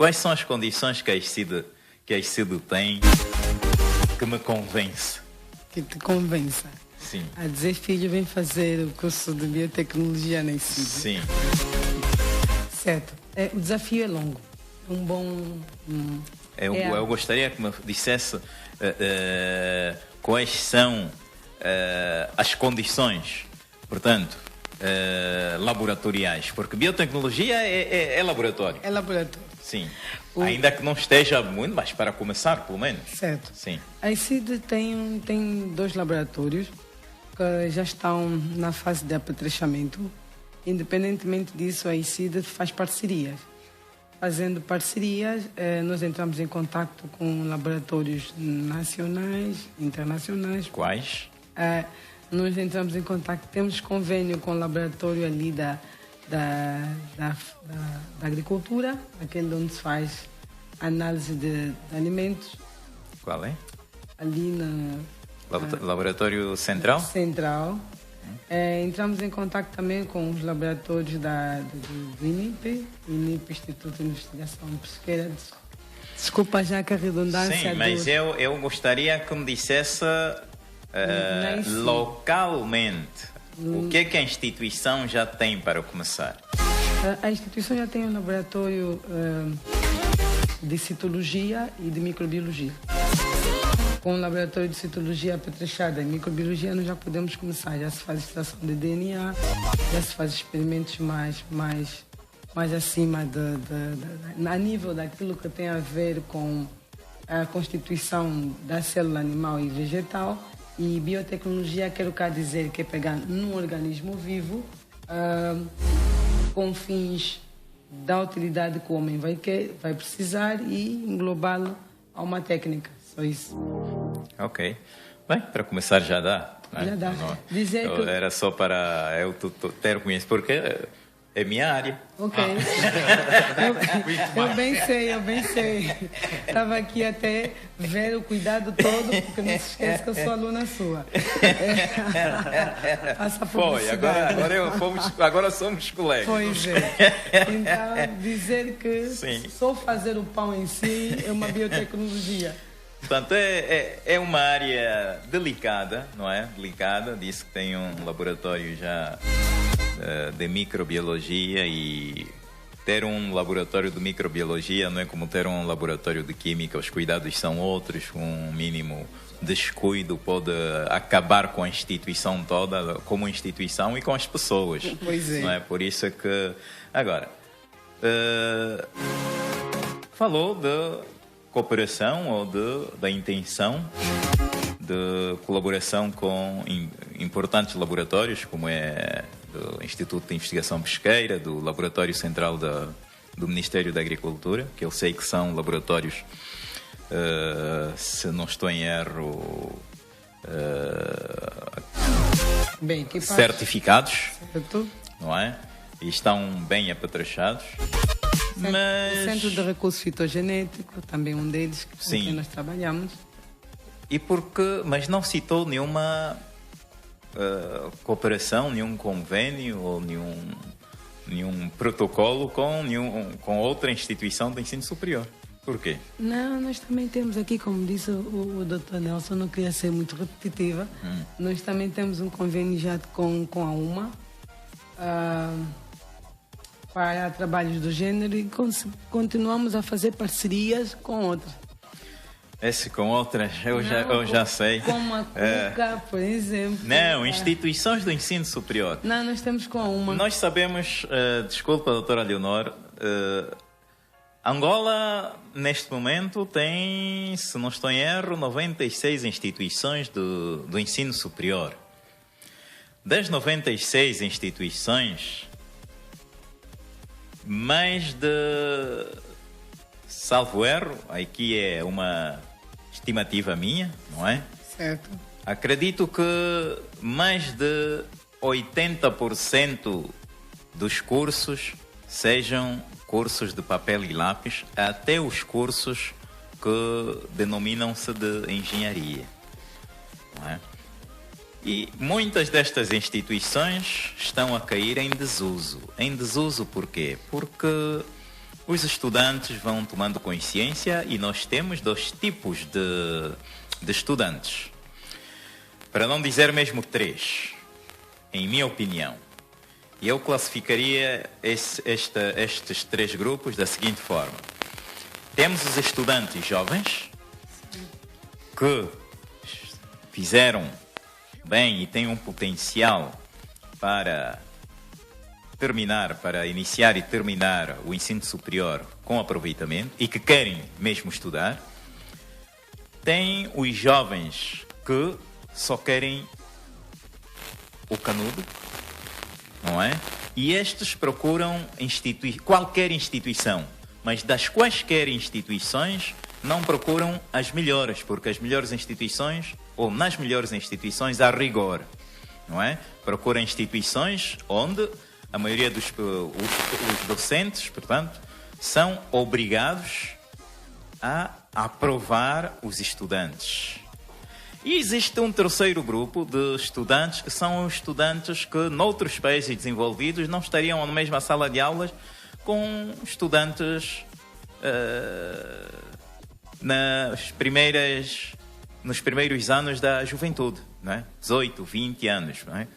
Quais são as condições que a ICID tem que me convence? Que te convença. Sim. A dizer, filho, vem fazer o curso de biotecnologia na ICID. Sim. Certo. O desafio é longo. Um bom... Eu gostaria que me dissesse quais são as condições, portanto, laboratoriais, porque biotecnologia é laboratório. É laboratório. Sim. Ainda que não esteja muito, mas para começar, pelo menos. Certo. Sim. A ICID tem 2 laboratórios que já estão na fase de apetrechamento. Independentemente disso, a ICID faz parcerias. Fazendo parcerias, nós entramos em contato com laboratórios nacionais, internacionais. Quais? Nós entramos em contato, temos convênio com o laboratório ali da agricultura, aquele onde se faz análise de alimentos. Qual é? Ali na... Laboratório Central? Central. Entramos em contato também com os laboratórios do INIP, Instituto de Investigação Pesqueira. Desculpa já que a redundância... Sim, mas eu gostaria que me dissesse localmente o que é que a instituição já tem para começar. A instituição já tem um laboratório de citologia e de microbiologia. Com o laboratório de citologia apetrechada e microbiologia, nós já podemos começar. Já se faz extração de DNA, já se faz experimentos mais acima, a nível daquilo que tem a ver com a constituição da célula animal e vegetal. E biotecnologia, quero cá dizer que é pegar num organismo vivo com fins da utilidade que o homem vai precisar e englobá-lo a uma técnica. Só isso. Ok. Bem, para começar já dá. Né? Já dá. Era só para eu ter conhecimento, porque é minha área. Ok. Eu bem sei. Estava aqui até ver o cuidado todo, porque não se esqueça que eu sou aluna sua. Foi, agora somos colegas. Pois é. Então, dizer que só fazer o pão em si é uma biotecnologia. Portanto, é uma área delicada, não é? Delicada, disse que tem um laboratório já de microbiologia, e ter um laboratório de microbiologia não é como ter um laboratório de química, os cuidados são outros, um mínimo descuido pode acabar com a instituição toda, como instituição, e com as pessoas. Pois é. Não é? Por isso é que... Agora, falou de cooperação ou da intenção de colaboração com importantes laboratórios, como é do Instituto de Investigação Pesqueira, do Laboratório Central do Ministério da Agricultura, que eu sei que são laboratórios, se não estou em erro, certificados, certo, não é? E estão bem apetrechados. Mas... O Centro de Recurso Fitogenético, também um deles, com quem nós trabalhamos. Mas não citou nenhuma cooperação, nenhum convênio ou nenhum protocolo com outra instituição de ensino superior. Por quê? Não, nós também temos aqui, como disse o Dr. Nelson, não queria ser muito repetitiva, nós também temos um convênio já com a UMA, para trabalhos do gênero, e continuamos a fazer parcerias com outras. Com outras, eu já sei. Como a CUCA, por exemplo. Não, instituições do ensino superior. Não, nós temos com uma. Nós sabemos, desculpa, doutora Leonor, Angola, neste momento, tem, se não estou em erro, 96 instituições do ensino superior. Das 96 instituições, mais de, salvo erro, aqui é uma estimativa minha, não é? Certo. Acredito que mais de 80% dos cursos sejam cursos de papel e lápis, até os cursos que denominam-se de engenharia, não é? E muitas destas instituições estão a cair em desuso. Em desuso por quê? Porque os estudantes vão tomando consciência e nós temos dois tipos de estudantes. Para não dizer mesmo três, em minha opinião. E eu classificaria estes três grupos da seguinte forma. Temos os estudantes jovens que fizeram bem e têm um potencial para iniciar e terminar o ensino superior com aproveitamento e que querem mesmo estudar. Tem os jovens que só querem o canudo, não é? E estes procuram qualquer instituição, mas das quaisquer instituições não procuram as melhores, porque as melhores instituições, ou nas melhores instituições, há rigor, não é? Procuram instituições onde a maioria dos os docentes, portanto, são obrigados a aprovar os estudantes. E existe um terceiro grupo de estudantes que são os estudantes que, noutros países desenvolvidos, não estariam na mesma sala de aulas com estudantes nos primeiros anos da juventude, não é? 18, 20 anos, não é?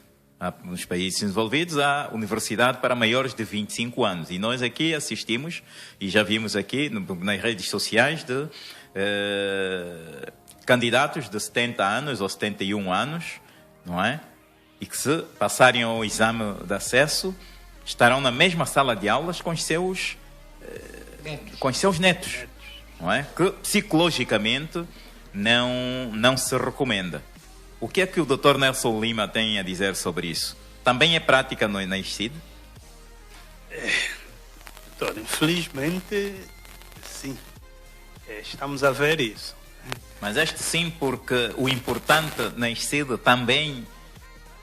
Nos países desenvolvidos há universidade para maiores de 25 anos e nós aqui assistimos e já vimos aqui nas redes sociais de candidatos de 70 anos ou 71 anos, não é? E que se passarem ao exame de acesso estarão na mesma sala de aulas com os seus netos, não é? Que psicologicamente não se recomenda. O que é que o Dr. Nelson Lima tem a dizer sobre isso? Também é prática na ISCID? Doutor, infelizmente, sim. Estamos a ver isso. Mas este sim, porque o importante na ISCID também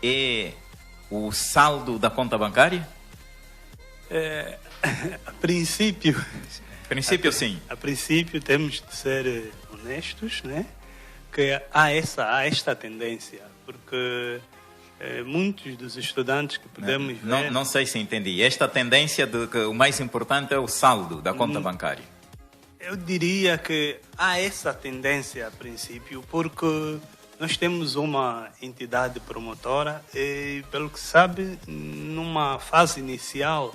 é o saldo da conta bancária? A princípio... Sim. A princípio temos de ser honestos, né? Que há esta tendência, porque muitos dos estudantes que podemos ver... Não sei se entendi. Esta tendência de que o mais importante é o saldo da conta bancária. Eu diria que há essa tendência a princípio, porque nós temos uma entidade promotora e, pelo que se sabe, numa fase inicial,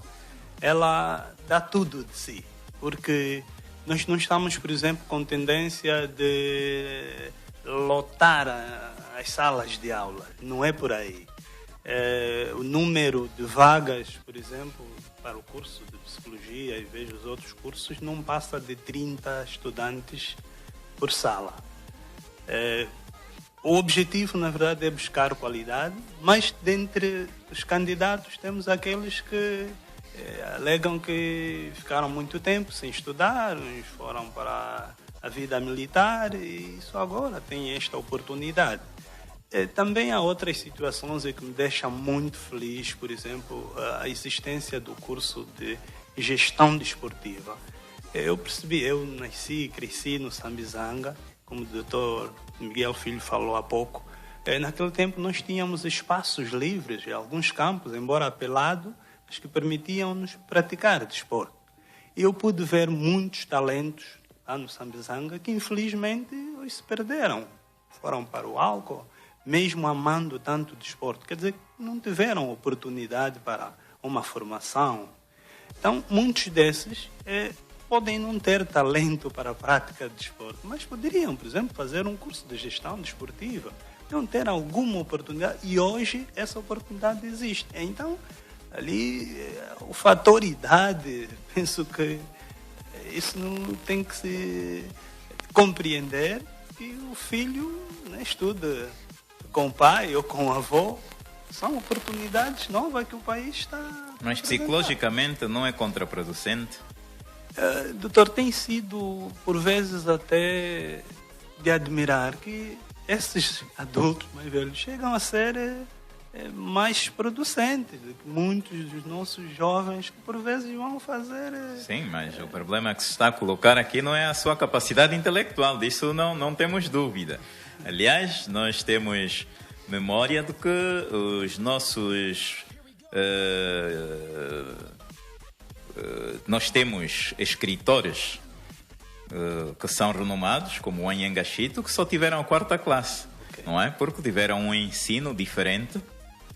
ela dá tudo de si, porque nós não estamos, por exemplo, com tendência de lotar as salas de aula, não é por aí. O número de vagas, por exemplo, para o curso de psicologia e vejo os outros cursos, não passa de 30 estudantes por sala. O objetivo, na verdade, é buscar qualidade, mas dentre os candidatos temos aqueles que alegam que ficaram muito tempo sem estudar, uns foram para a vida militar e só agora tem esta oportunidade. Também há outras situações que me deixam muito feliz, por exemplo, a existência do curso de gestão desportiva. Eu nasci e cresci no Sambizanga, como o doutor Miguel Filho falou há pouco. Naquele tempo nós tínhamos espaços livres em alguns campos, embora apelado, mas que permitiam-nos praticar desporto. E eu pude ver muitos talentos lá no Sambizanga que infelizmente hoje se perderam, foram para o álcool, mesmo amando tanto o desporto, quer dizer, não tiveram oportunidade para uma formação. Então, muitos desses podem não ter talento para a prática de desporto, mas poderiam, por exemplo, fazer um curso de gestão desportiva, não ter alguma oportunidade, e hoje essa oportunidade existe. Então, ali, o fator idade, penso que isso não tem que se compreender, que o filho estuda com o pai ou com o avô, são oportunidades novas que o país está... Mas psicologicamente não é contraproducente? Doutor, tem sido, por vezes, até de admirar que esses adultos mais velhos chegam a ser mais producentes do que muitos dos nossos jovens que, por vezes, vão fazer... Sim, mas o problema que se está a colocar aqui não é a sua capacidade intelectual, disso não temos dúvida. Aliás, nós temos memória de que os nossos nós temos escritores que são renomados, como o Anyanga Chito, que só tiveram a 4ª classe, não é? Porque tiveram um ensino diferente,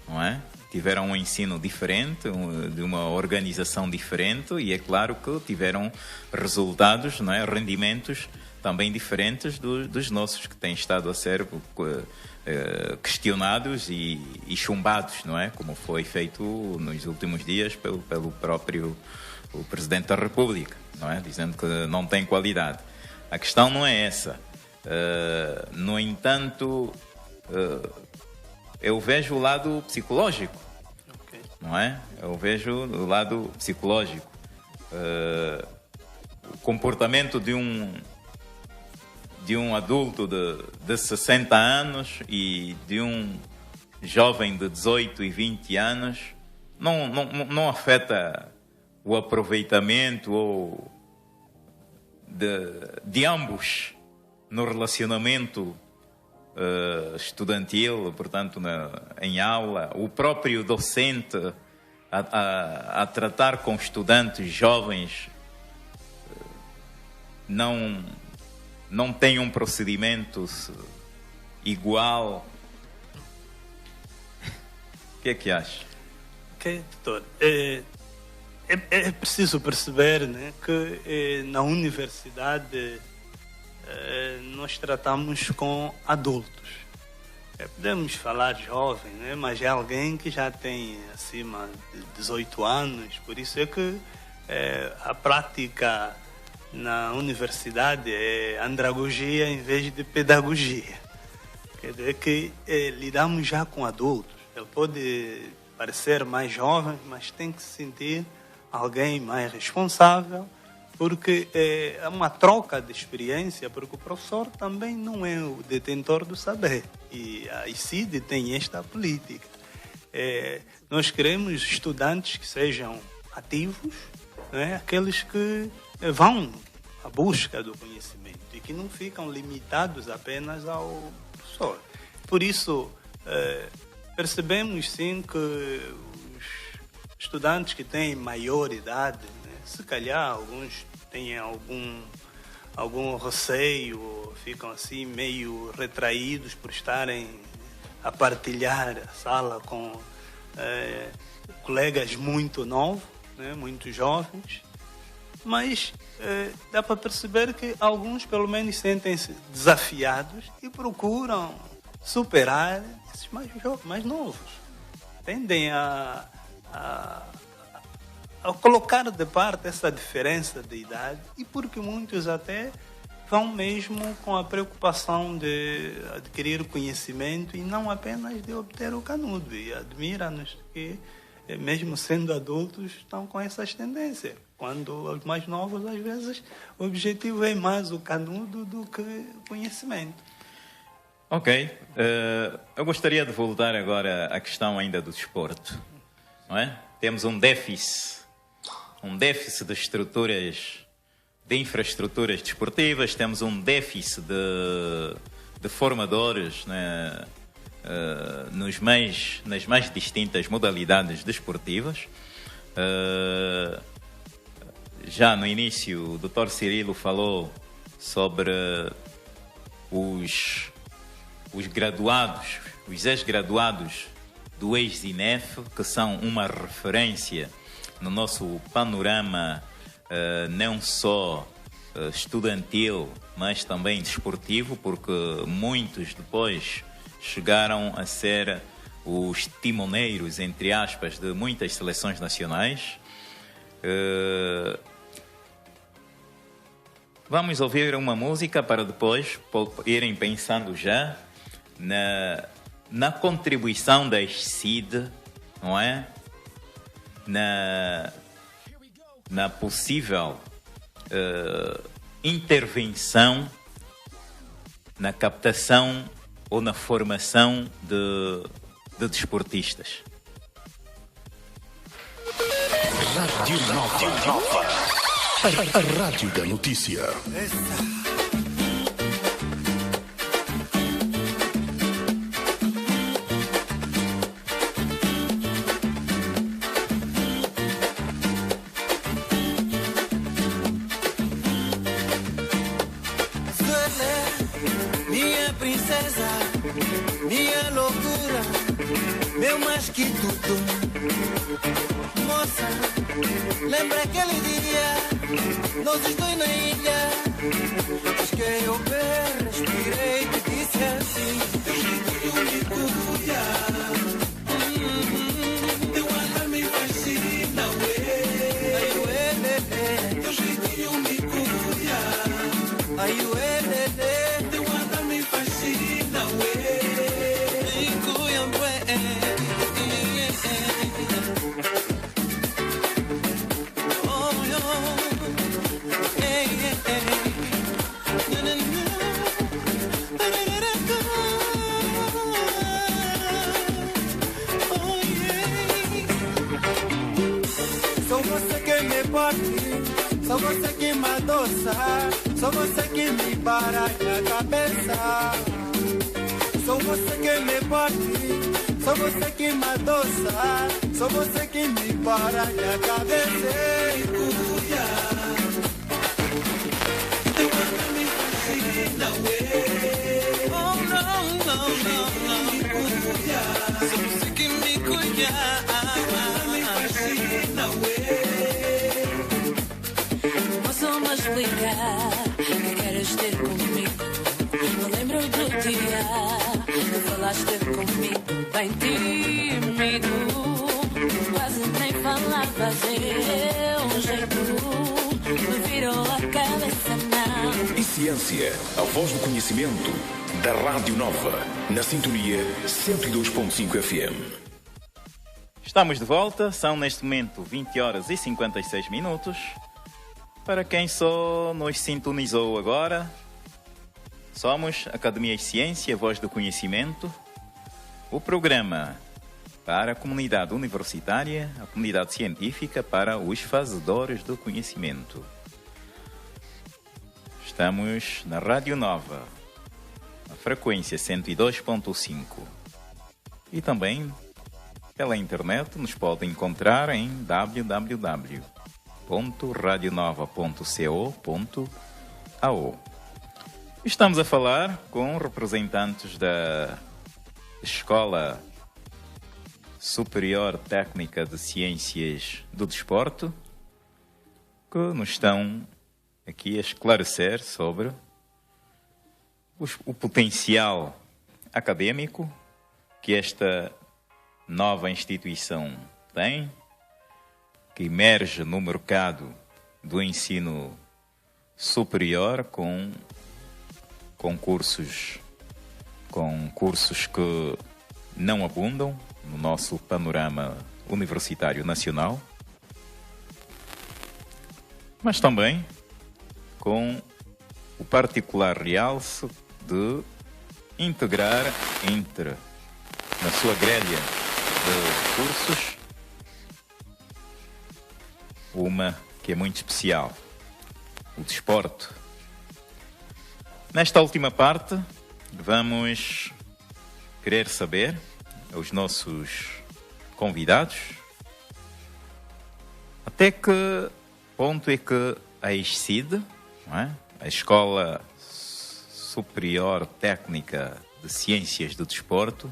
não é? Tiveram um ensino diferente, de uma organização diferente, e é claro que tiveram resultados, não é? Rendimentos também diferentes dos nossos, que têm estado a ser questionados e chumbados, não é? Como foi feito nos últimos dias pelo próprio o Presidente da República, não é? Dizendo que não tem qualidade. A questão não é essa. No entanto, eu vejo o lado psicológico, não é? Eu vejo o lado psicológico. O comportamento de um adulto de 60 anos e de um jovem de 18 e 20 anos não afeta o aproveitamento de ambos no relacionamento estudantil, portanto, em aula. O próprio docente a tratar com estudantes jovens não tem um procedimento igual. O que é que acha? Ok, doutor. É preciso perceber, né, que na universidade nós tratamos com adultos. Podemos falar jovem, né, mas é alguém que já tem acima de 18 anos. Por isso é que a prática na universidade é andragogia em vez de pedagogia. Quer dizer que lidamos já com adultos. Ele pode parecer mais jovem, mas tem que se sentir alguém mais responsável, porque é uma troca de experiência, porque o professor também não é o detentor do saber. E a ICID tem esta política. Nós queremos estudantes que sejam ativos, né? Aqueles que vão à busca do conhecimento e que não ficam limitados apenas ao professor. Por isso, percebemos sim que estudantes que têm maior idade, né, se calhar alguns têm algum receio, ficam assim meio retraídos por estarem a partilhar a sala com colegas muito novos, né, muito jovens, mas dá para perceber que alguns pelo menos sentem-se desafiados e procuram superar esses mais novos. Tendem a colocar de parte essa diferença de idade, e porque muitos até vão mesmo com a preocupação de adquirir conhecimento e não apenas de obter o canudo. E admira-nos que, mesmo sendo adultos, estão com essas tendências. Quando os mais novos, às vezes, o objetivo é mais o canudo do que o conhecimento. Ok. Eu gostaria de voltar agora à questão ainda do desporto. Não é? Temos um déficit de estruturas, de infraestruturas desportivas, temos um déficit de formadores, né, nas mais distintas modalidades desportivas. Já no início, o Dr. Cirilo falou sobre os graduados, os ex-graduados do ex-INEF, que são uma referência no nosso panorama não só estudantil, mas também desportivo, porque muitos depois chegaram a ser os timoneiros, entre aspas, de muitas seleções nacionais. Vamos ouvir uma música para depois irem pensando já na contribuição da ICID, não é? Na possível intervenção na captação ou na formação de desportistas. Rádio Nova. A rádio da notícia. princesa, minha loucura, meu mais que tudo. Moça, lembra aquele dia, nós os dois na ilha. Mas que eu bem respirei, te disse assim: teu jeito me cuida, teu olhar me fascina, teu jeitinho me cuida, ai, teu olhar me fascina, só você que me adoça, só você que me baralha a cabeça. Só você que me bate, só você que me adoça, só você que me baralha a cabeça. Cuida, teu amor me fascina, oh não, não, não, não. Cuida, só você que me cuida, me fascina, Posso-me explicar que queres ter comigo? Me lembro do dia que falaste comigo, bem tímido, quase nem falavas, um jeito me virou a cabeça, não. E ciência, a voz do conhecimento, da Rádio Nova, na sintonia 102.5 FM. Estamos de volta, são neste momento 20 horas e 56 minutos. Para quem só nos sintonizou agora, somos Academia de Ciência, Voz do Conhecimento, o programa para a comunidade universitária, a comunidade científica, para os fazedores do conhecimento. Estamos na Rádio Nova, a frequência 102.5, e também pela internet nos podem encontrar em www.radionova.co.ao. Estamos a falar com representantes da Escola Superior Técnica de Ciências do Desporto, que nos estão aqui a esclarecer sobre o potencial académico que esta nova instituição tem, que emerge no mercado do ensino superior com cursos que não abundam no nosso panorama universitário nacional, mas também com o particular realce de integrar na sua grelha de cursos uma que é muito especial, o desporto. Nesta última parte, vamos querer saber aos nossos convidados até que ponto é que a ESCID, não é? A Escola Superior Técnica de Ciências do Desporto,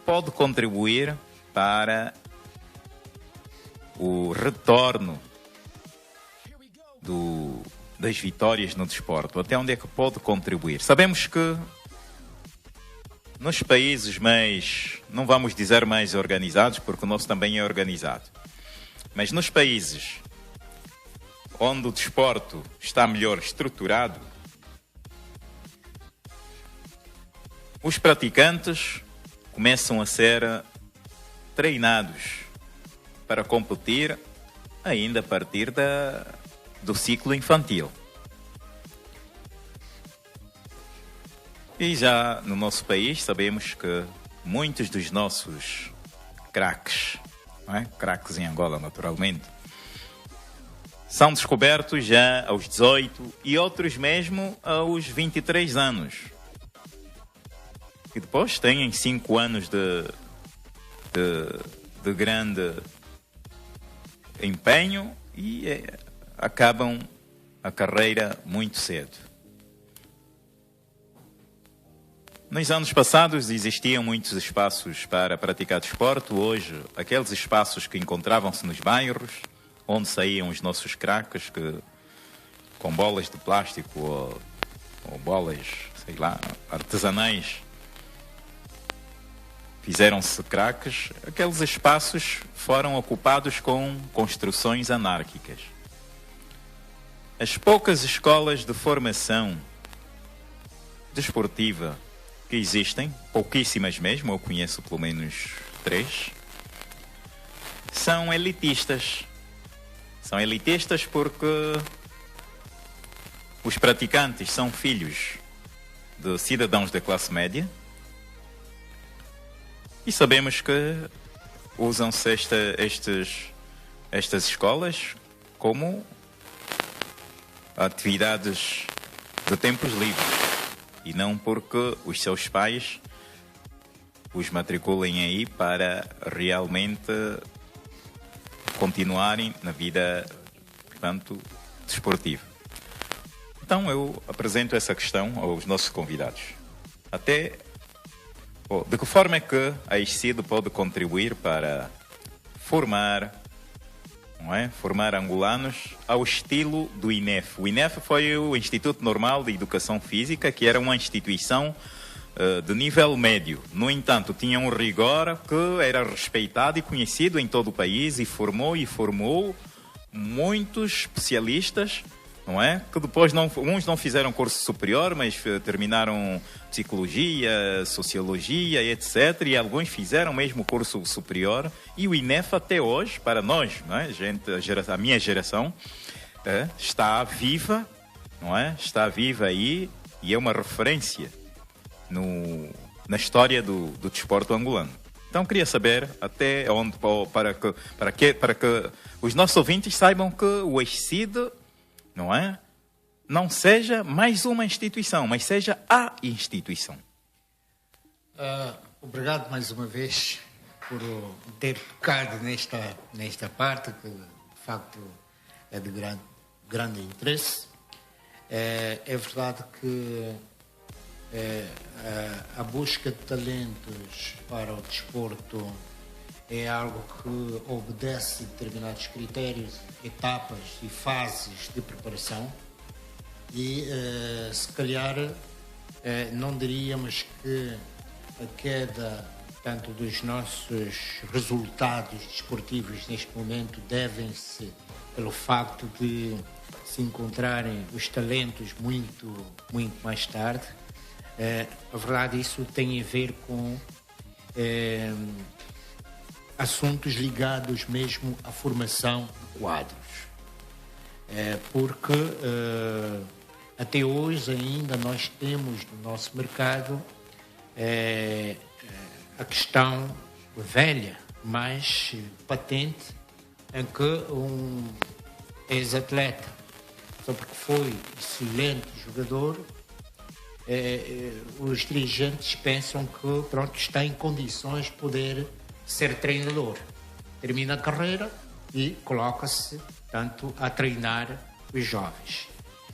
pode contribuir para o retorno das vitórias no desporto. Até onde é que pode contribuir? Sabemos que nos países mais, não vamos dizer mais organizados, porque o nosso também é organizado, mas nos países onde o desporto está melhor estruturado, os praticantes começam a ser treinados para competir ainda a partir do ciclo infantil. E já no nosso país sabemos que muitos dos nossos craques, não é? Craques em Angola naturalmente, são descobertos já aos 18 e outros mesmo aos 23 anos. E depois têm 5 anos de grande empenho e acabam a carreira muito cedo. Nos anos passados existiam muitos espaços para praticar desporto. Hoje, aqueles espaços que encontravam-se nos bairros, onde saíam os nossos craques, que com bolas de plástico ou bolas, sei lá, artesanais, fizeram-se craques. Aqueles espaços foram ocupados com construções anárquicas. As poucas escolas de formação desportiva que existem, pouquíssimas mesmo, eu conheço pelo menos 3, são elitistas. São elitistas porque os praticantes são filhos de cidadãos da classe média e sabemos que usam-se estas escolas como atividades de tempos livres e não porque os seus pais os matriculem aí para realmente continuarem na vida, portanto, desportiva. Então eu apresento essa questão aos nossos convidados. De que forma é que a ICID pode contribuir para formar angolanos ao estilo do INEF? O INEF foi o Instituto Normal de Educação Física, que era uma instituição de nível médio. No entanto, tinha um rigor que era respeitado e conhecido em todo o país e formou muitos especialistas, não é? Que depois uns não fizeram curso superior, mas terminaram psicologia, sociologia, etc. E alguns fizeram mesmo curso superior. E o INEF até hoje, para nós, não é? A minha geração, está viva, não é? Está viva aí e é uma referência na história do desporto angolano. Então queria saber até onde, para que os nossos ouvintes saibam que o ICID, não é? Não seja mais uma instituição, mas seja a instituição. Obrigado mais uma vez por ter tocado nesta parte que de facto é de grande interesse. É verdade que a busca de talentos para o desporto é algo que obedece a determinados critérios, etapas e fases de preparação e se calhar não diríamos que a queda tanto dos nossos resultados desportivos neste momento devem-se pelo facto de se encontrarem os talentos muito mais tarde. A verdade, isso tem a ver com assuntos ligados mesmo à formação de quadros. Porque até hoje ainda nós temos no nosso mercado a questão velha, mas patente, em que um ex-atleta, só porque foi excelente jogador, os dirigentes pensam que está em condições de poder ser treinador. Termina a carreira e coloca-se, tanto, a treinar os jovens.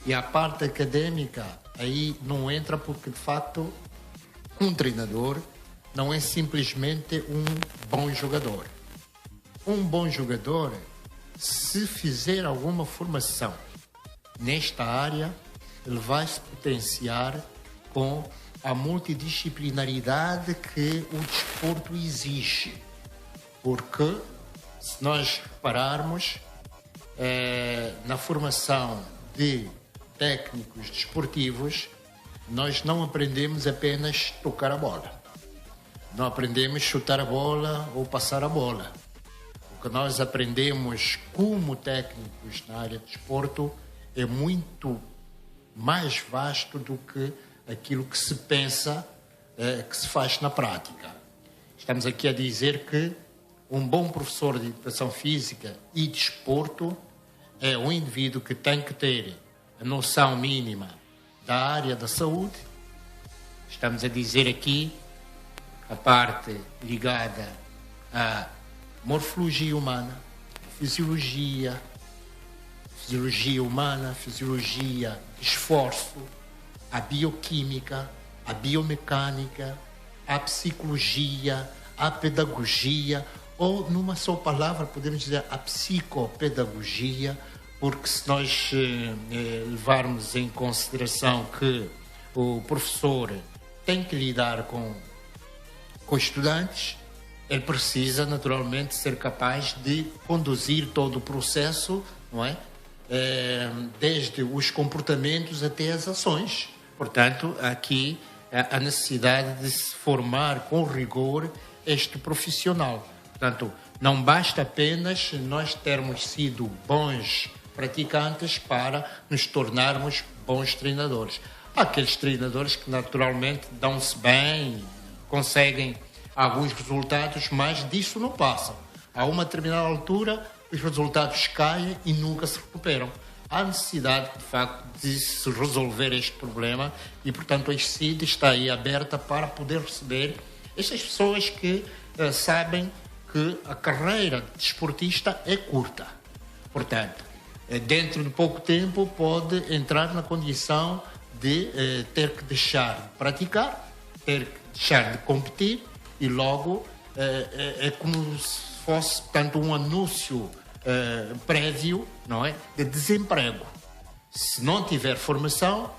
E a parte académica aí não entra porque, de facto, um treinador não é simplesmente um bom jogador. Um bom jogador, se fizer alguma formação nesta área, ele vai se potenciar com a multidisciplinaridade que o desporto exige. Porque, se nós repararmos, na formação de técnicos desportivos, nós não aprendemos apenas tocar a bola. Não aprendemos chutar a bola ou passar a bola. O que nós aprendemos como técnicos na área de desporto é muito mais vasto do que aquilo que se pensa que se faz na prática. Estamos aqui a dizer que um bom professor de educação física e desporto é um indivíduo que tem que ter a noção mínima da área da saúde. Estamos a dizer aqui a parte ligada à morfologia humana, fisiologia humana, fisiologia de esforço, a bioquímica, a biomecânica, a psicologia, a pedagogia, ou numa só palavra podemos dizer a psicopedagogia, porque se nós levarmos em consideração que o professor tem que lidar com estudantes, ele precisa naturalmente ser capaz de conduzir todo o processo, não é? Desde os comportamentos até as ações. Portanto, aqui a necessidade de se formar com rigor este profissional. Portanto, não basta apenas nós termos sido bons praticantes para nos tornarmos bons treinadores. Há aqueles treinadores que naturalmente dão-se bem, conseguem alguns resultados, mas disso não passam. A uma determinada altura, os resultados caem e nunca se recuperam. Há necessidade, de facto, de se resolver este problema e, portanto, a ICSID está aí aberta para poder receber estas pessoas que sabem que a carreira de desportista é curta. Portanto, dentro de pouco tempo pode entrar na condição de ter que deixar de praticar, ter que deixar de competir e logo é como se fosse, portanto, um anúncio prévio, não é, de desemprego. Se não tiver formação,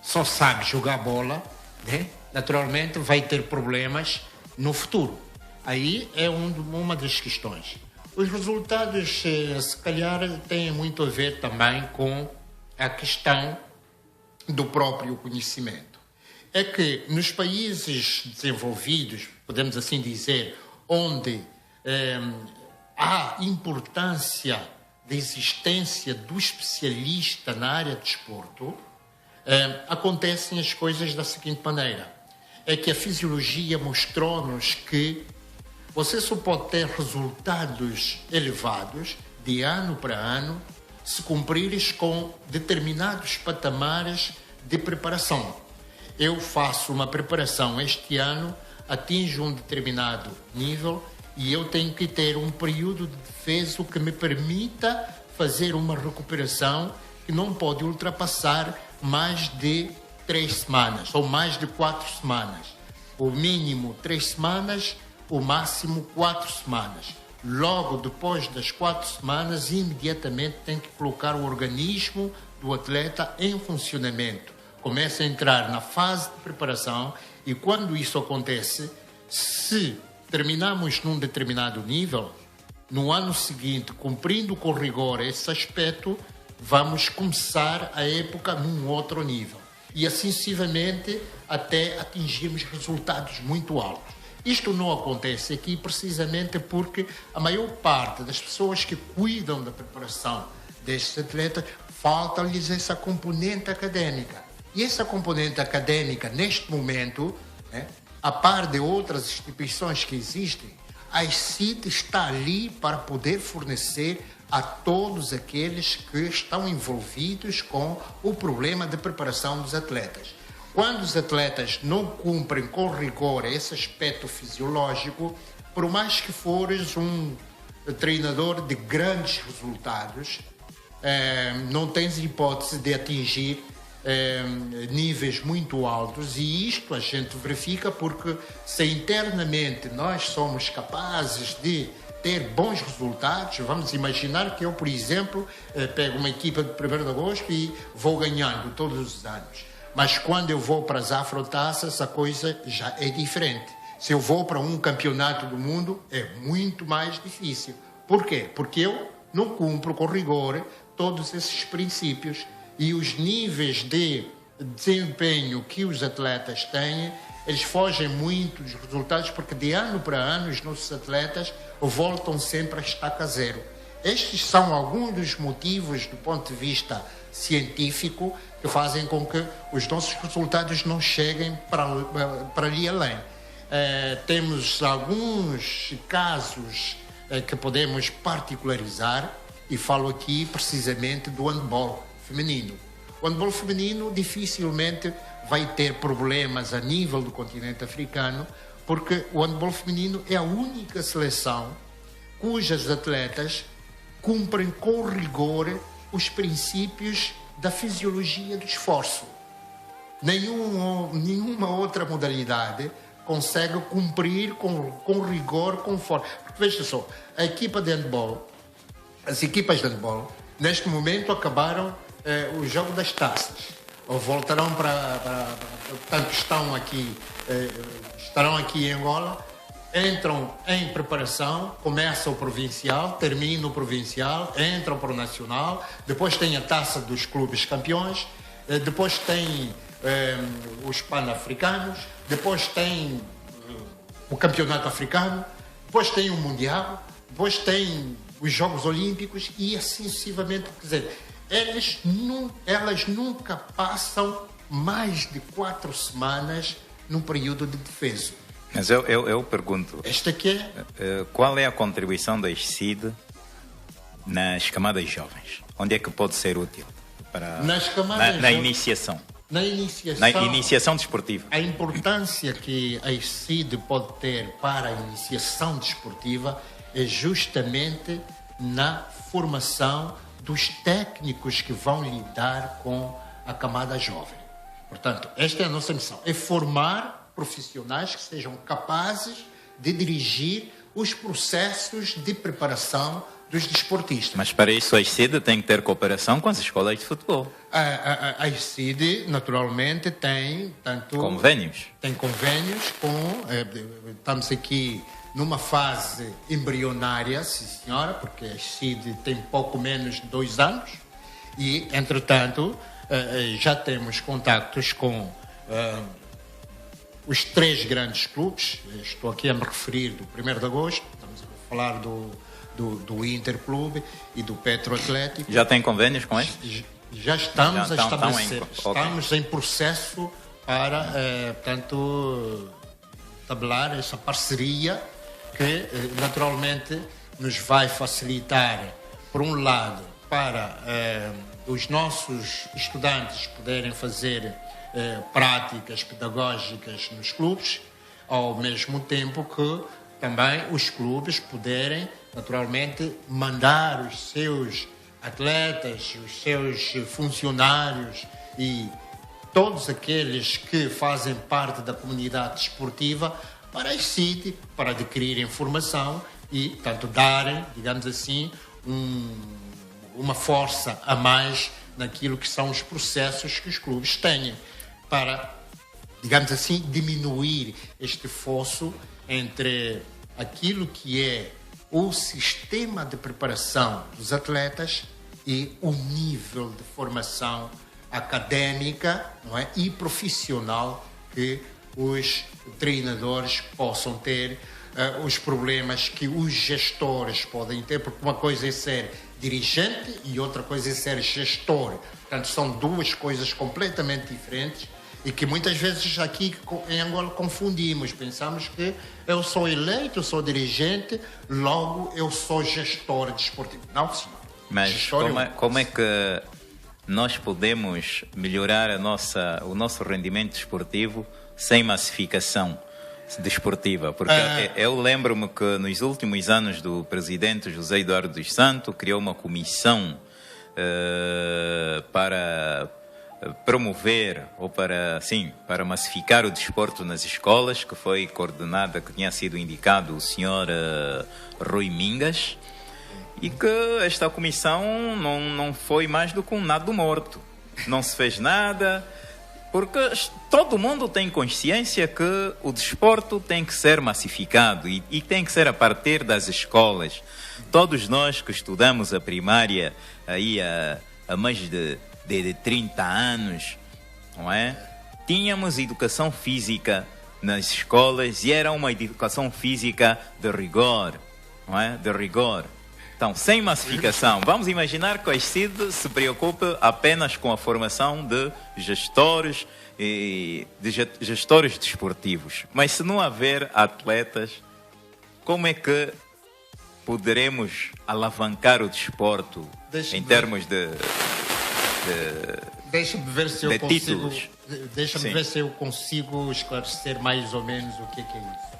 só sabe jogar bola, né? Naturalmente vai ter problemas no futuro. Aí é uma das questões. Os resultados, se calhar, têm muito a ver também com a questão do próprio conhecimento. É que nos países desenvolvidos, podemos assim dizer, onde há importância da existência do especialista na área de desporto, acontecem as coisas da seguinte maneira. É que a fisiologia mostrou-nos que você só pode ter resultados elevados de ano para ano se cumprires com determinados patamares de preparação. Eu faço uma preparação este ano, atinjo um determinado nível e eu tenho que ter um período de defesa que me permita fazer uma recuperação que não pode ultrapassar mais de 3 semanas ou mais de 4 semanas. O mínimo 3 semanas, o máximo 4 semanas. Logo depois das 4 semanas, imediatamente tem que colocar o organismo do atleta em funcionamento. Começa a entrar na fase de preparação e quando isso acontece, se terminamos num determinado nível, no ano seguinte, cumprindo com rigor esse aspecto, vamos começar a época num outro nível. E assim sucessivamente até atingirmos resultados muito altos. Isto não acontece aqui precisamente porque a maior parte das pessoas que cuidam da preparação destes atletas, falta-lhes essa componente académica. E essa componente académica, neste momento, a par de outras instituições que existem, a ICSID está ali para poder fornecer a todos aqueles que estão envolvidos com o problema de preparação dos atletas. Quando os atletas não cumprem com rigor esse aspecto fisiológico, por mais que fores um treinador de grandes resultados, não tens hipótese de atingir níveis muito altos, e isto a gente verifica porque se internamente nós somos capazes de ter bons resultados, vamos imaginar que eu, por exemplo, pego uma equipa de 1º de agosto e vou ganhando todos os anos. Mas quando eu vou para as afrotaças, a coisa já é diferente. Se eu vou para um campeonato do mundo, é muito mais difícil. Por quê? Porque eu não cumpro com rigor todos esses princípios. E os níveis de desempenho que os atletas têm, eles fogem muito dos resultados, porque de ano para ano os nossos atletas voltam sempre a estaca zero. Estes são alguns dos motivos, do ponto de vista científico, que fazem com que os nossos resultados não cheguem para ali além. Temos alguns casos que podemos particularizar, e falo aqui precisamente do handball feminino. O handball feminino dificilmente vai ter problemas a nível do continente africano, porque o handball feminino é a única seleção cujas atletas cumprem com rigor os princípios da fisiologia do esforço. nenhuma outra modalidade consegue cumprir com rigor, com força. Veja só, a equipa de handball, as equipas de handball, neste momento acabaram o jogo das taças. Ou voltarão portanto, estarão aqui em Angola, entram em preparação, começa o provincial, termina o provincial, entram para o nacional, depois tem a taça dos clubes campeões, depois tem os pan-africanos, depois tem o campeonato africano, depois tem o mundial, depois tem os Jogos Olímpicos e assim sucessivamente. Quer dizer, elas nunca passam mais de 4 semanas num período de defeso. Mas eu pergunto, Esta aqui qual é a contribuição da ICSID nas camadas jovens? Onde é que pode ser útil para na iniciação? Na iniciação desportiva. A importância que a ICSID pode ter para a iniciação desportiva é justamente na formação dos técnicos que vão lidar com a camada jovem. Portanto, esta é a nossa missão, é formar profissionais que sejam capazes de dirigir os processos de preparação dos desportistas. Mas para isso a ICSID tem que ter cooperação com as escolas de futebol. A ICSID, naturalmente, tem convênios. Tem convênios com... estamos aqui numa fase embrionária, sim senhora, porque a ICSID tem pouco menos de 2 anos e, entretanto, já temos contactos com os 3 grandes clubes. Estou aqui a me referir do 1º de agosto, estamos a falar do Interclube e do Petro Atlético. Já tem convênios com eles? Já estamos a estabelecer. Estamos em processo para, portanto, tabelar essa parceria que, naturalmente, nos vai facilitar, por um lado, para os nossos estudantes poderem fazer práticas pedagógicas nos clubes, ao mesmo tempo que também os clubes poderem, naturalmente, mandar os seus atletas, os seus funcionários e todos aqueles que fazem parte da comunidade desportiva para a ICSID, para adquirir informação e, portanto, darem, digamos assim, uma força a mais naquilo que são os processos que os clubes têm para, digamos assim, diminuir este fosso entre aquilo que é o sistema de preparação dos atletas e o nível de formação académica, não é, e profissional que os treinadores possam ter, os problemas que os gestores podem ter, porque uma coisa é ser dirigente e outra coisa é ser gestor. Portanto, são 2 coisas completamente diferentes e que muitas vezes aqui em Angola confundimos. Pensamos que eu sou eleito, eu sou dirigente, logo eu sou gestor desportivo. Não, senhor. Mas como é que nós podemos melhorar o nosso rendimento desportivo sem massificação desportiva? Porque eu lembro-me que nos últimos anos do presidente José Eduardo dos Santos criou uma comissão para promover ou para massificar o desporto nas escolas, que foi coordenada, que tinha sido indicado o senhor Rui Mingas, e que esta comissão não foi mais do que um nado morto. Não se fez nada, porque todo mundo tem consciência que o desporto tem que ser massificado e tem que ser a partir das escolas. Todos nós que estudamos a primária aí há mais de 30 anos, não é? Tínhamos educação física nas escolas e era uma educação física de rigor, não é? De rigor. Então, sem massificação, vamos imaginar que a ICSID se preocupe apenas com a formação de gestores e gestores desportivos. Mas se não haver atletas, como é que poderemos alavancar o desporto em termos de Deixa-me ver se eu consigo. Títulos. Deixa-me ver se eu consigo esclarecer mais ou menos o que é isso.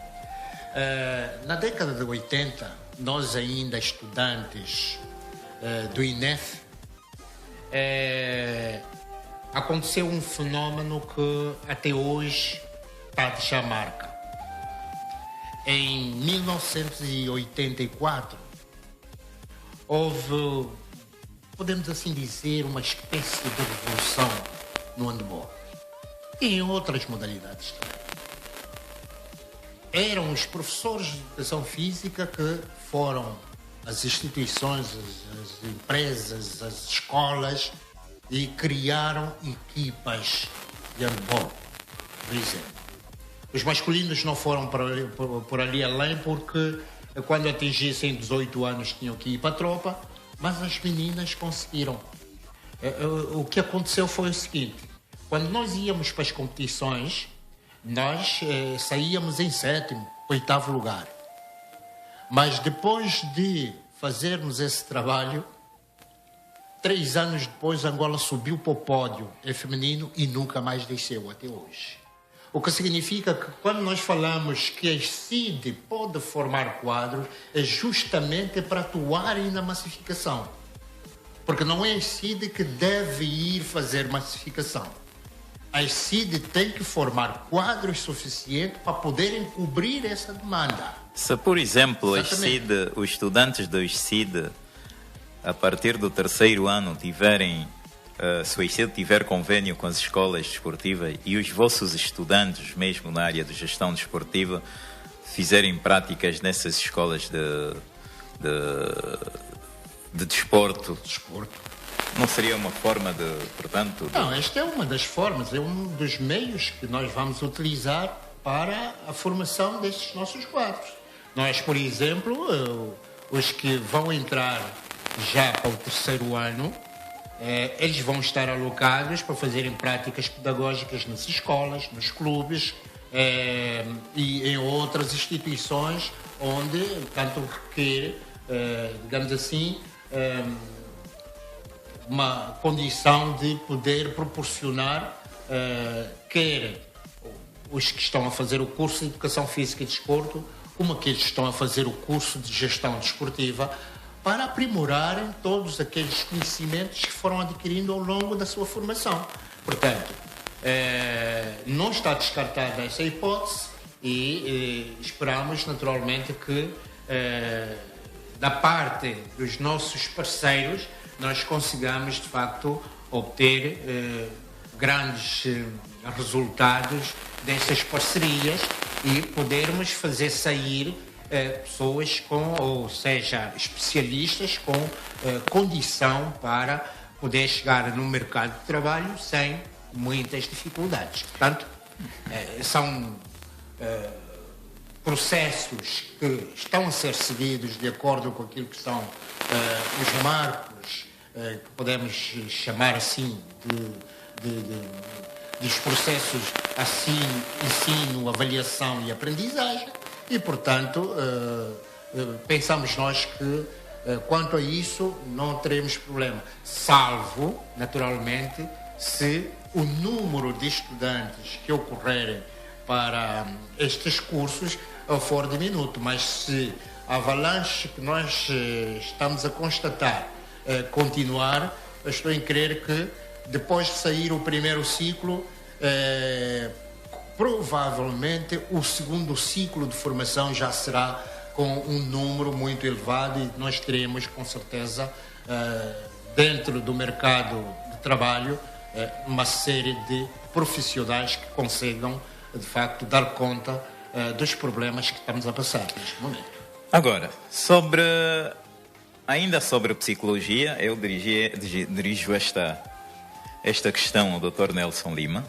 Na década de 80, nós ainda estudantes do INEF, aconteceu um fenómeno que até hoje está a deixar marca. Em 1984, houve, podemos assim dizer, uma espécie de revolução no handball e em outras modalidades também. Eram os professores de educação física que foram às instituições, as empresas, as escolas e criaram equipas de handball, por exemplo. Os masculinos não foram por ali além porque quando atingissem 18 anos tinham que ir para a tropa, mas as meninas conseguiram. O que aconteceu foi o seguinte: quando nós íamos para as competições, nós saíamos em 7º, 8º lugar. Mas depois de fazermos esse trabalho, 3 anos depois, Angola subiu para o pódio feminino e nunca mais desceu até hoje. O que significa que quando nós falamos que a CID pode formar quadros, é justamente para atuarem na massificação. Porque não é a CID que deve ir fazer massificação. A CID tem que formar quadros suficientes para poderem cobrir essa demanda. Se, por exemplo, os estudantes dos CID, a partir do 3º ano, tiverem, se o CID tiver convênio com as escolas desportivas e os vossos estudantes, mesmo na área de gestão desportiva, fizerem práticas nessas escolas de desporto, não seria uma forma de, portanto... Não, esta é uma das formas, é um dos meios que nós vamos utilizar para a formação destes nossos quadros. Nós, por exemplo, os que vão entrar já para o 3º ano, eles vão estar alocados para fazerem práticas pedagógicas nas escolas, nos clubes e em outras instituições onde tanto requer, digamos assim, uma condição de poder proporcionar quer os que estão a fazer o curso de Educação Física e Desporto, como aqueles que estão a fazer o curso de Gestão Desportiva, para aprimorarem todos aqueles conhecimentos que foram adquirindo ao longo da sua formação. Portanto, não está descartada essa hipótese e esperamos naturalmente que da parte dos nossos parceiros nós consigamos de facto obter grandes resultados dessas parcerias e podermos fazer sair pessoas ou seja, especialistas com condição para poder chegar no mercado de trabalho sem muitas dificuldades. Portanto, são processos que estão a ser seguidos de acordo com aquilo que são os marcos, que podemos chamar assim dos processos ensino, avaliação e aprendizagem. E, portanto, pensamos nós que, quanto a isso, não teremos problema. Salvo, naturalmente, se o número de estudantes que ocorrerem para estes cursos for diminuto. Mas se a avalanche que nós estamos a constatar continuar, eu estou em crer que, depois de sair o primeiro ciclo, provavelmente o segundo ciclo de formação já será com um número muito elevado e nós teremos com certeza dentro do mercado de trabalho uma série de profissionais que consigam de facto dar conta dos problemas que estamos a passar neste momento. Agora, ainda sobre psicologia, eu dirijo esta questão ao Dr. Nelson Lima.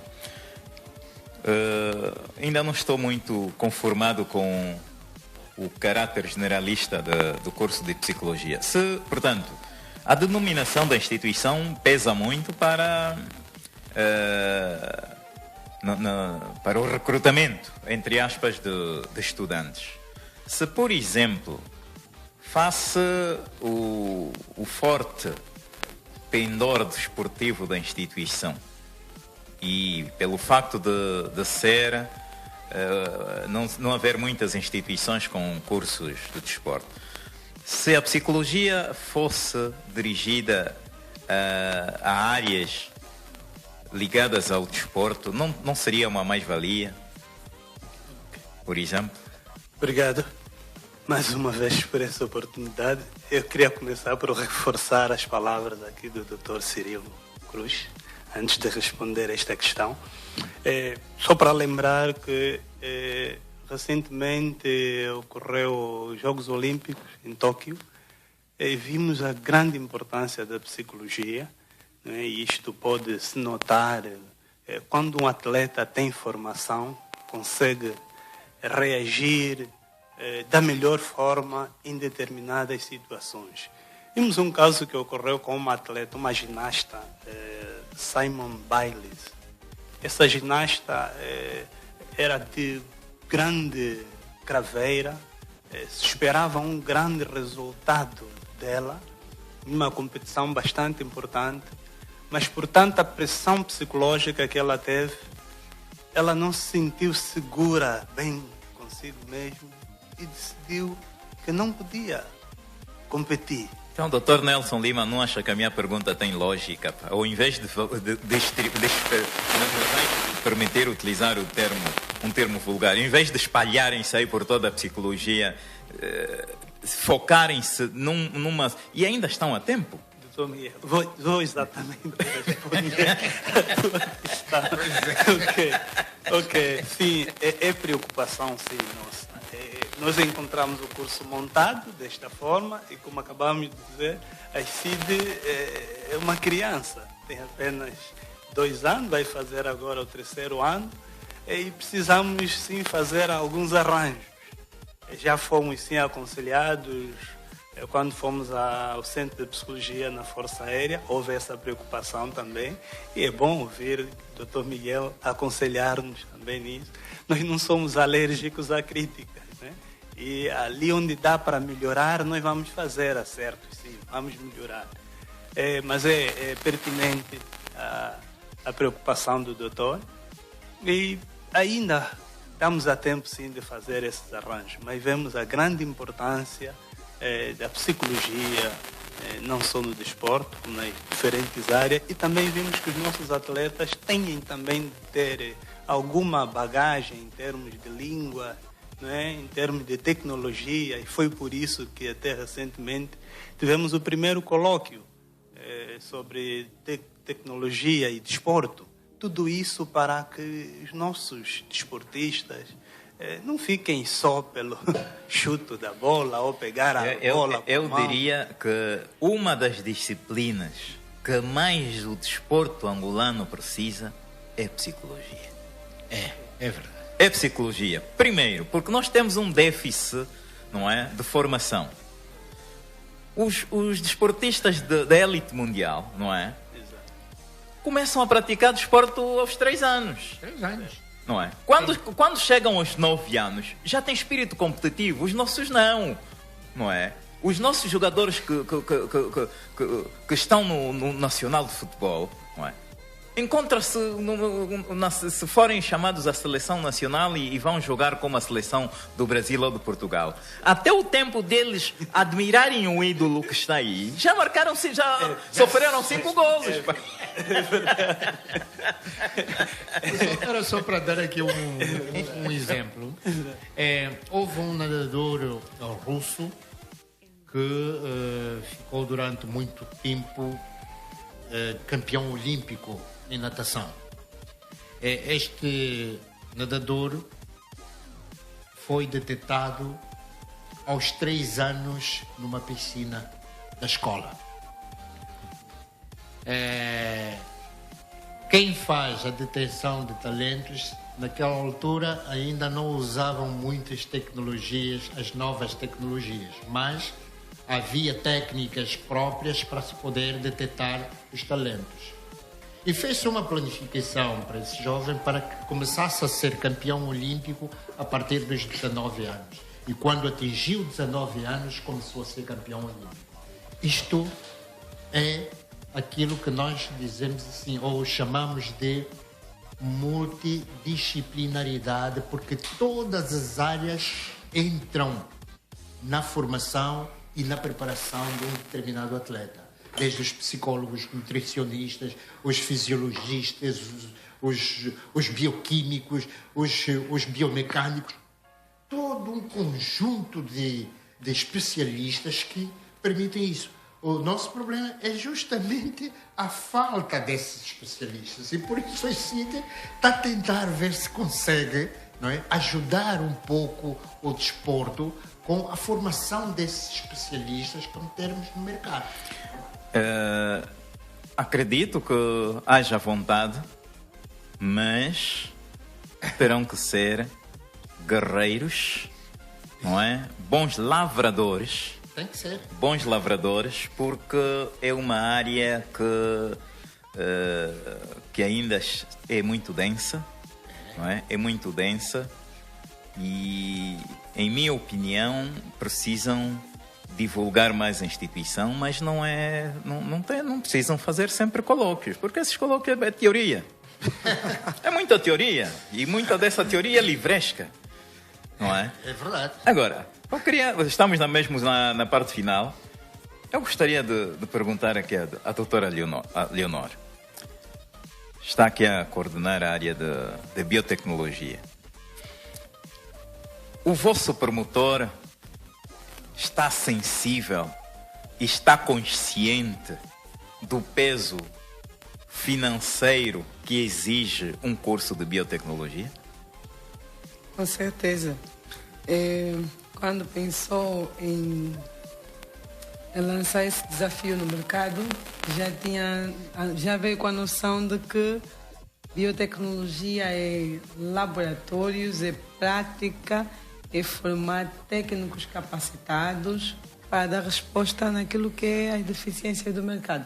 Ainda não estou muito conformado com o caráter generalista do curso de psicologia. Portanto, a denominação da instituição pesa muito para o recrutamento, entre aspas, de estudantes. Se, por exemplo, face o forte pendor desportivo da instituição e pelo facto de ser não haver muitas instituições com cursos de desporto, se a psicologia fosse dirigida a áreas ligadas ao desporto, não seria uma mais-valia? Por exemplo? Obrigado mais uma vez por essa oportunidade. Eu queria começar por reforçar as palavras aqui do Dr. Cirilo Cruz, antes de responder esta questão. Só para lembrar que recentemente ocorreu os Jogos Olímpicos em Tóquio e vimos a grande importância da psicologia, né? E isto pode-se notar quando um atleta tem formação, consegue reagir da melhor forma em determinadas situações. Vimos um caso que ocorreu com uma atleta, uma ginasta, Simone Biles. Essa ginasta era de grande craveira, se esperava um grande resultado dela, numa competição bastante importante, mas por tanta pressão psicológica que ela teve, ela não se sentiu segura bem consigo mesmo e decidiu que não podia competir. Então, Dr. Nelson Lima, não acha que a minha pergunta tem lógica? Ao invés de permitir utilizar um termo vulgar, ao invés de espalharem-se aí por toda a psicologia, focarem-se numa... E ainda estão a tempo? Doutor Miguel, vou exatamente responder a tua questão. Ok. Sim, é preocupação, sim, nossa. Nós encontramos o curso montado desta forma e, como acabamos de dizer, a CID é uma criança, tem apenas 2 anos, vai fazer agora o 3º ano e precisamos sim fazer alguns arranjos. Já fomos sim aconselhados, quando fomos ao Centro de Psicologia na Força Aérea, houve essa preocupação também e é bom ouvir o Dr. Miguel aconselhar-nos também nisso. Nós não somos alérgicos à crítica. E ali onde dá para melhorar, nós vamos fazer acertos, sim, vamos melhorar. Mas é pertinente a preocupação do doutor e ainda estamos a tempo, sim, de fazer esses arranjos. Mas vemos a grande importância da psicologia, não só no desporto, como nas diferentes áreas. E também vimos que os nossos atletas têm também de ter alguma bagagem em termos de língua, em termos de tecnologia, e foi por isso que até recentemente tivemos o primeiro colóquio sobre tecnologia e desporto. Tudo isso para que os nossos desportistas não fiquem só pelo chute da bola ou pegar a bola. Eu diria que uma das disciplinas que mais o desporto angolano precisa é psicologia. É verdade. É psicologia. Primeiro, porque nós temos um déficit, não é, de formação. Os desportistas da elite mundial, não é? Exato. Começam a praticar desporto aos 3 anos. 3 anos. Não é? Quando chegam aos 9 anos, já têm espírito competitivo. Os nossos não é? Os nossos jogadores que estão no Nacional de Futebol, não é? Encontra-se, se forem chamados à seleção nacional e vão jogar como a seleção do Brasil ou de Portugal. Até o tempo deles admirarem o ídolo que está aí, já marcaram, já sofreram 5 golos. Era só para dar aqui um exemplo. Houve um nadador russo que ficou durante muito tempo campeão olímpico em natação. Este nadador foi detectado aos 3 anos numa piscina da escola. Quem faz a detecção de talentos, naquela altura ainda não usavam muitas tecnologias, as novas tecnologias, mas havia técnicas próprias para se poder detectar os talentos. E fez uma planificação para esse jovem para que começasse a ser campeão olímpico a partir dos 19 anos. E quando atingiu 19 anos, começou a ser campeão olímpico. Isto é aquilo que nós dizemos assim, ou chamamos de multidisciplinaridade, porque todas as áreas entram na formação e na preparação de um determinado atleta. desde os psicólogos, nutricionistas, os fisiologistas, os bioquímicos, os biomecânicos, todo um conjunto de especialistas que permitem isso. O nosso problema é justamente a falta desses especialistas e por isso a CID está a tentar ver se consegue, não é, ajudar um pouco o desporto com a formação desses especialistas que termos no mercado. Acredito que haja vontade, mas terão que ser guerreiros, não é? Bons lavradores. Tem que ser. Bons lavradores, porque é uma área que ainda é muito densa, não é? É muito densa e, em minha opinião, precisam divulgar mais a instituição, mas não precisam fazer sempre colóquios, porque esses colóquios é teoria. É muita teoria e muita dessa teoria é livresca, não é? É verdade. Agora, estamos mesmo na parte final. Eu gostaria de perguntar aqui à doutora Leonor. Está aqui a coordenar a área de biotecnologia. O vosso promotor está sensível e está consciente do peso financeiro que exige um curso de biotecnologia? Com certeza. Quando pensou em lançar esse desafio no mercado, já veio com a noção de que biotecnologia é laboratórios, é prática, é formar técnicos capacitados para dar resposta naquilo que é as deficiências do mercado.